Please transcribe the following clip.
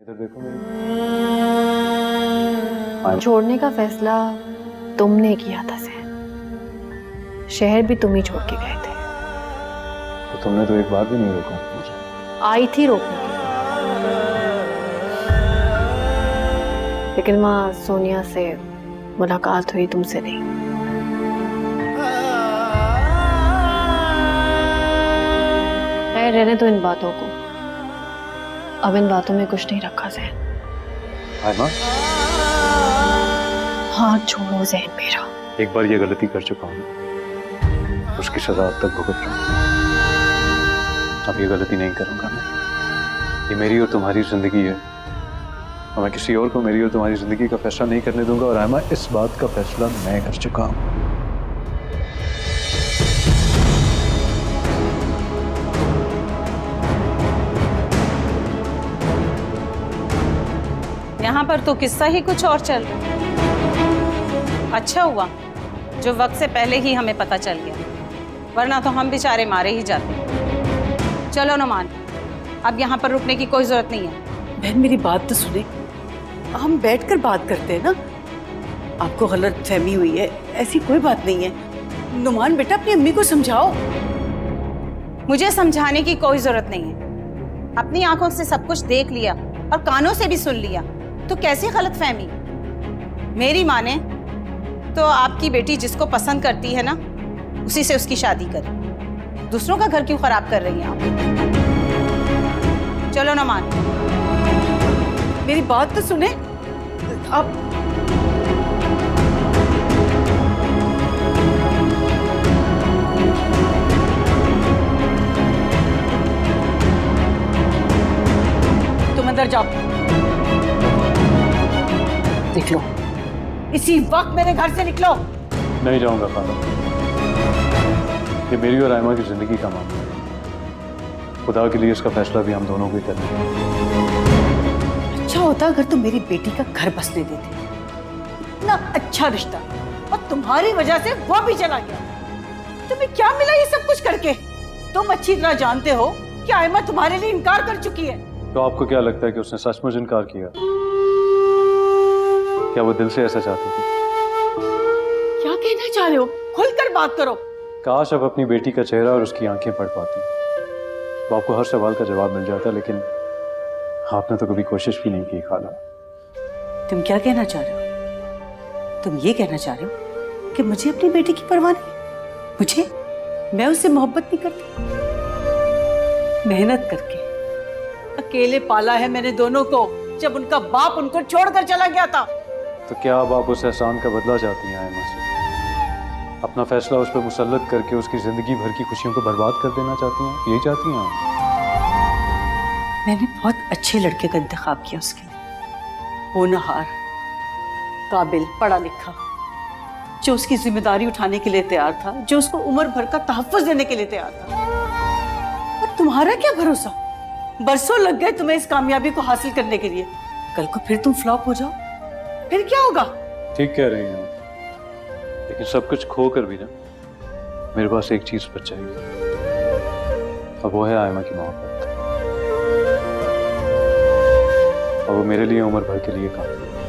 इधर देखो मेरी। छोड़ने का फैसला तुमने किया था सैन। शहर भी तुम ही छोड़ के गए थे। तो तुमने तो एक बार भी नहीं रोका मुझे। आई थी रोकने के लिए, लेकिन वहां सोनिया से मुलाकात हुई, तुमसे नहीं। खैर रहने दो इन बातों को, अब इन बातों में कुछ नहीं रखा जैन। आयमा, हाथ छोड़ो जैन मेरा। एक बार ये गलती कर चुका हूँ, उसकी सजा अब तक भुगत रहा हूँ। अब ये गलती नहीं करूंगा मैं। ये मेरी और तुम्हारी जिंदगी है और मैं किसी और को मेरी और तुम्हारी जिंदगी का फैसला नहीं करने दूंगा। और आयमा, इस बात का फैसला मैं कर चुका हूँ। यहाँ पर तो किस्सा ही कुछ और चल रहा है। अच्छा हुआ जो वक्त से पहले ही हमें पता चल गया, वरना तो हम बेचारे मारे ही जाते। चलो नुमान, अब यहाँ पर रुकने की कोई जरूरत नहीं है। बहन मेरी बात तो सुने, हम बैठकर बात करते हैं ना। आपको गलत फहमी हुई है, ऐसी कोई बात नहीं है। नुमान बेटा अपनी अम्मी को समझाओ। मुझे समझाने की कोई जरूरत नहीं है। अपनी आंखों से सब कुछ देख लिया और कानों से भी सुन लिया, तो कैसी गलत फहमी। मेरी माने तो आपकी बेटी जिसको पसंद करती है ना, उसी से उसकी शादी करे। दूसरों का घर क्यों खराब कर रही हैं आप? चलो नुमान, मेरी बात तो सुने आप। तुम अंदर जाओ, निकलो इसी वक्त मेरे घर से निकलो। नहीं जाऊंगा खाला, ये मेरी और आयमा की जिंदगी का मामला है। खुदा के लिए इसका फैसला भी हम दोनों को ही करना है। अच्छा होता अगर तुम मेरी बेटी का घर बसने देते। इतना अच्छा रिश्ता और तुम्हारी वजह से वो भी चला गया। तुम्हें क्या मिला ये सब कुछ करके? तुम अच्छी तरह जानते हो कि आयमा तुम्हारे लिए इनकार कर चुकी है। तो आपको क्या लगता है कि उसने सचमुच इनकार किया? क्या वो दिल से ऐसा चाहती थी? क्या कहना चाह रहे हो? खुलकर बात करो। काश अब अपनी बेटी का चेहरा और उसकी आंखें पढ़ पाती तो आपको हर सवाल का जवाब मिल जाता, लेकिन आपने तो कभी कोशिश भी नहीं की खाला। तुम क्या कहना चाह रहे हो? तुम ये कहना चाह रहे हो कि मुझे अपनी बेटी की परवाह नहीं? मुझे? मैं उससे मोहब्बत नहीं करती। मेहनत करके अकेले पाला है मैंने दोनों को, जब उनका बाप उनको छोड़कर चला गया था। तो क्या अब आप उस एहसान का बदला चाहती हैं आयमा से? अपना फैसला उस पर मुसल्लत करके उसकी जिंदगी भर की खुशियों को बर्बाद कर देना चाहती हैं? यही चाहती हैं आप? मैंने बहुत अच्छे लड़के का इंतखाब किया उसके लिए, होनहार, काबिल, पढ़ा लिखा, जो उसकी जिम्मेदारी उठाने के लिए तैयार था, जो उसको उम्र भर का तहफ्फुज़ देने के लिए तैयार था। और तुम्हारा क्या भरोसा? बरसों लग गए तुम्हें इस कामयाबी को हासिल करने के लिए। कल को फिर तुम फ्लॉप हो जाओ, फिर क्या होगा? ठीक कह रही हैं, लेकिन सब कुछ खो कर भी ना मेरे पास एक चीज बच जाएगी, अब वो है आयमा की मोहब्बत। और वो मेरे लिए उम्र भर के लिए काफी है।